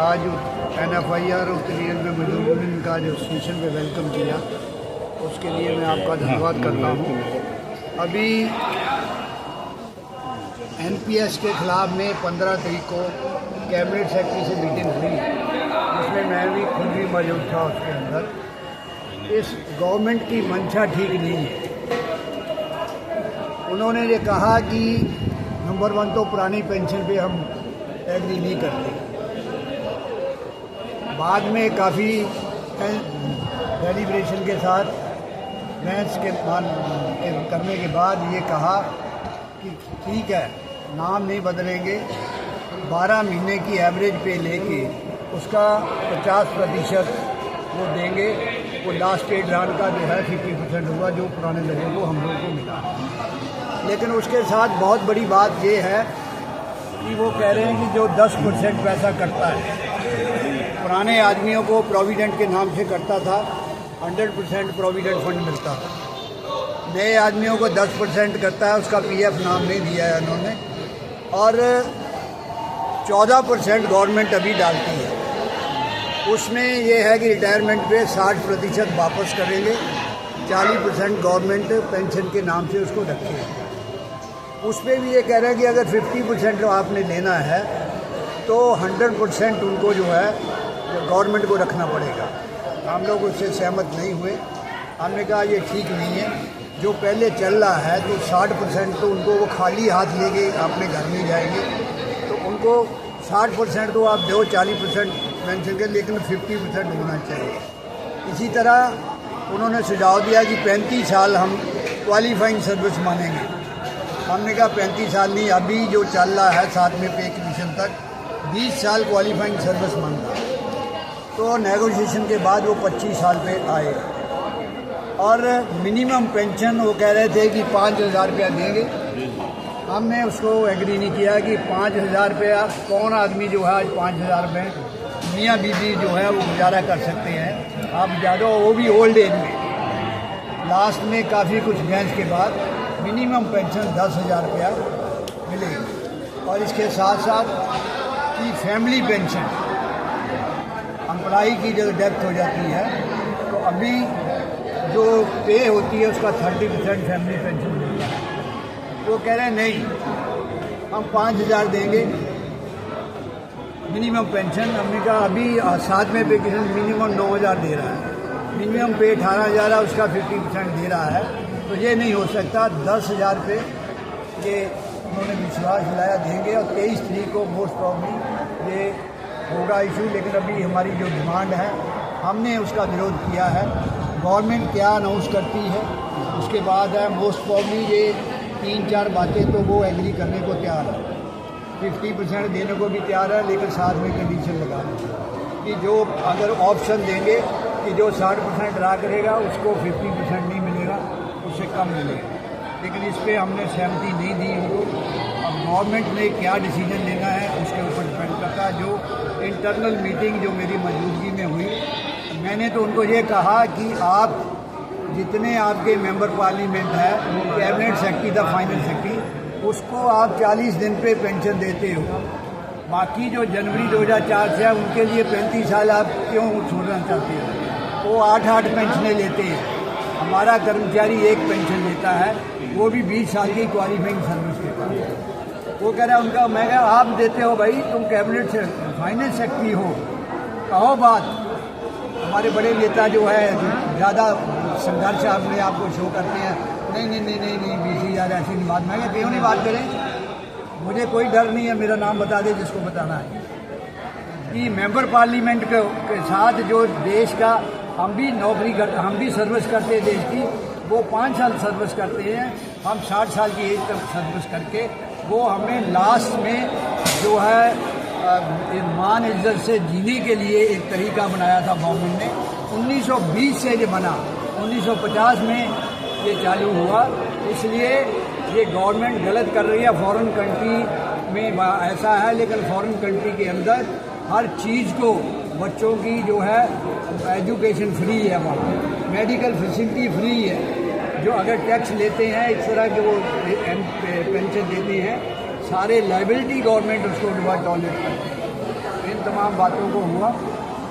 आज NFIR उत्तरी railway मजदूर यूनियन का जो स्टेशन पे वेलकम किया, उसके लिए मैं आपका धन्यवाद करता हूँ। अभी NPS के ख़िलाफ़ में 15 तारीख को कैबिनेट सेक्रेटरी से मीटिंग हुई, जिसमें मैं भी खुद भी मौजूद था। उसके अंदर इस गवर्नमेंट की मंशा ठीक नहीं है। उन्होंने ये कहा कि नंबर 1 तो पुरानी पेंशन पे हम एग्री नहीं करते। बाद में काफ़ी डेलिब्रेशन के साथ बहस के करने के बाद ये कहा कि ठीक है, नाम नहीं बदलेंगे, 12 महीने की एवरेज पे लेके उसका 50% वो देंगे। वो लास्ट पे ड्रान का जो है 50% होगा, जो पुराने लोगों को हम लोगों को मिला। लेकिन उसके साथ बहुत बड़ी बात ये है कि वो कह रहे हैं कि जो 10% पैसा कटता है, पुराने आदमियों को प्रोविडेंट के नाम से करता था, 100% प्रोविडेंट फंड मिलता था। नए आदमियों को 10% करता है, उसका PF नाम नहीं दिया है उन्होंने। और 14% गवर्नमेंट अभी डालती है। उसमें ये है कि रिटायरमेंट पे 60% वापस करेंगे, 40% गवर्नमेंट पेंशन के नाम से उसको रखेगी। उस पर भी ये कह रहे हैं कि अगर 50% आपने लेना है तो 100% उनको जो है गवर्नमेंट को रखना पड़ेगा। हम लोग उससे सहमत नहीं हुए। हमने कहा ये ठीक नहीं है। जो पहले चल रहा है तो 60% तो उनको वो खाली हाथ लेके अपने घर में जाएंगे, तो उनको 60% तो आप दो, 40% पेंशन के, लेकिन 50% होना चाहिए। इसी तरह उन्होंने सुझाव दिया कि 35 साल हम क्वालिफाइंग सर्विस मानेंगे। हमने कहा 35 साल नहीं, अभी जो चल रहा है 7वें पे कमीशन तक 20 साल क्वालिफाइंग सर्विस मांगा। तो नेगोशिएशन के बाद वो 25 साल पे आए। और मिनिमम पेंशन वो कह रहे थे कि 5,000 रुपया देंगे। हमने उसको एग्री नहीं किया कि 5,000 रुपया कौन आदमी जो है आज 5,000 रुपये, मियाँ बीबी जो है वो गुजारा कर सकते हैं। आप ज़्यादा, वो भी ओल्ड एज में। लास्ट में काफ़ी कुछ बहस के बाद मिनिमम पेंशन 10,000 रुपया मिलेगी। और इसके साथ साथ कि फैमिली पेंशन, एम्प्लॉई की जब डेथ हो जाती है तो अभी जो पे होती है उसका 30% फैमिली पेंशन मिलता है। वो कह रहे हैं नहीं, हम 5,000 देंगे मिनिमम पेंशन। हमने कहा अभी 7वें पे किसान मिनिमम 9,000 दे रहा है, मिनिमम पे 18,000 है, उसका 50% दे रहा है। तो ये नहीं हो सकता। 10,000 पे ये उन्होंने विश्वास दिलाया देंगे। और 23 तारीख को मोस्ट प्रॉब्ली ये होगा इशू। लेकिन अभी हमारी जो डिमांड है, हमने उसका विरोध किया है। गवर्नमेंट क्या अनाउंस करती है उसके बाद है। मोस्ट प्रॉब्ली ये 3-4 बातें तो वो एग्री करने को तैयार है, 50% देने को भी तैयार है, लेकिन साथ में कंडीशन लगा कि जो अगर ऑप्शन देंगे कि जो 60% ड्रा करेगा उसको 50% नहीं मिलेगा, उससे कम मिलेगा। लेकिन इस पर हमने सहमति नहीं दी उनको। अब गवर्नमेंट ने क्या डिसीजन लेना है उसके ऊपर डिपेंड करता है। जो इंटरनल मीटिंग जो मेरी मौजूदगी में हुई, मैंने तो उनको ये कहा कि आप जितने आपके मेंबर पार्लियामेंट है, cabinet secretary the final secretary, उसको आप 40 दिन पे पेंशन देते हो। बाकी जो जनवरी 2004 से है उनके लिए 35 साल आप क्यों छोड़ना चाहते हो? वो 8-8 पेंशनें लेते हैं। हमारा कर्मचारी एक पेंशन लेता है, वो भी 20 साल की क्वालिफाइंग सर्विस लेता है। वो कह रहा है उनका, मैं कहा आप देते हो भाई, तुम कैबिनेट से फाइनेंस सेक्रेटरी हो, कहो बात। हमारे बड़े नेता जो है ज़्यादा संघर्ष अपने आप को शो करते हैं, नहीं नहीं नहीं नहीं नहीं 20,000 ऐसी नहीं बात। मैं कहा क्यों नहीं बात करें, मुझे कोई डर नहीं है, मेरा नाम बता दे जिसको बताना है। कि मेंबर पार्लियामेंट के साथ जो देश का हम भी नौकरी करते, हम भी सर्विस करते हैं देश की, वो 5 साल सर्विस करते हैं, हम 60 साल की एज तक सर्विस करके वो हमें लास्ट में जो है मान इज्जत से जीने के लिए एक तरीका बनाया था गवर्नमेंट ने। 1920 से ये बना, 1950 में ये चालू हुआ। इसलिए ये गवर्नमेंट गलत कर रही है। फॉरेन कंट्री में ऐसा है, लेकिन फॉरेन कंट्री के अंदर हर चीज़ को बच्चों की जो है एजुकेशन फ्री है, वहाँ मेडिकल फैसिलिटी फ्री है। जो अगर टैक्स लेते हैं इस तरह के वो पेंशन देते हैं, सारे लाइबिलिटी गवर्नमेंट उसको टॉलरेट करती है। तमाम बातों को हुआ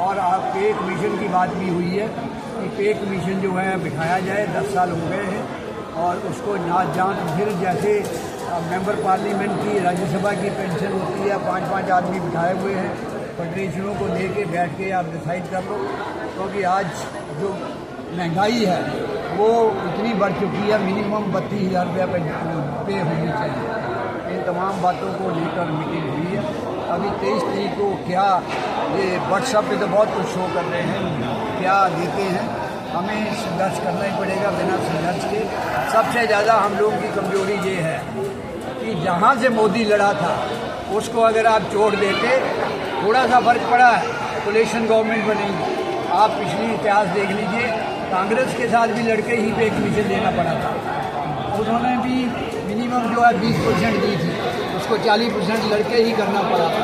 और आप पे कमीशन की बात भी हुई है कि पे कमीशन जो है बिठाया जाए। 10 साल हो गए हैं और उसको जांच फिर जैसे मेंबर पार्लियामेंट की राज्यसभा की पेंशन होती है, 5-5 आदमी बिठाए हुए हैं, फेडरेशनों को लेके बैठ के आप डिसाइड कर लो, क्योंकि आज जो महंगाई है वो इतनी बढ़ चुकी है, मिनिमम 32,000 रुपया पे होनी चाहिए। इन तमाम बातों को लेकर मीटिंग हुई है। अभी 23 तारीख को क्या ये व्हाट्सएप पे तो बहुत कुछ शो कर रहे हैं, क्या देते हैं, हमें संघर्ष करना ही पड़ेगा। बिना संघर्ष के सबसे ज़्यादा हम लोगों की कमजोरी ये है कि जहाँ से मोदी लड़ा था उसको अगर आप छोड़ देते, थोड़ा सा फर्क पड़ा है, कोलिशन गवर्नमेंट बनेगी। आप पिछली इतिहास देख लीजिए, कांग्रेस के साथ भी लड़के ही पे कमीशन देना पड़ा था, उन्होंने भी मिनिमम जो है 20% दी थी, उसको 40% लड़के ही करना पड़ा था।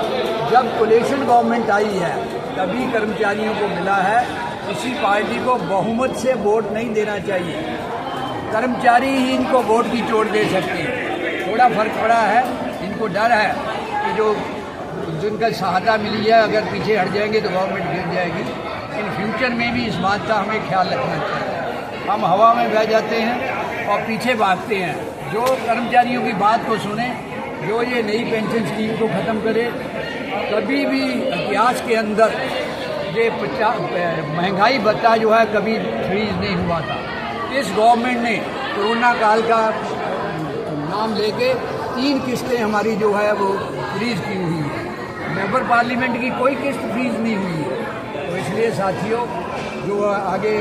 जब कोलिशन गवर्नमेंट आई है तभी कर्मचारियों को मिला है। किसी पार्टी को बहुमत से वोट नहीं देना चाहिए, कर्मचारी ही इनको वोट की चोट दे सकते हैं। थोड़ा फर्क पड़ा है, इनको डर है कि जो जिनका सहायता मिली है अगर पीछे हट जाएंगे तो गवर्नमेंट गिर जाएगी। इन फ्यूचर में भी इस बात का हमें ख्याल रखना चाहिए। हम हवा में बह जाते हैं और पीछे भागते हैं। जो कर्मचारियों की बात को सुने, जो ये नई पेंशन स्कीम को ख़त्म करे। कभी भी इतिहास के अंदर ये महंगाई भत्ता जो है कभी फ्रीज नहीं हुआ था। इस गवर्नमेंट ने कोरोना काल का नाम लेके 3 किस्तें हमारी जो है वो फ्रीज की हुई है। मेंबर पार्लियामेंट की कोई किस्त फ्रीज नहीं हुई है। तो इसलिए साथियों जो आगे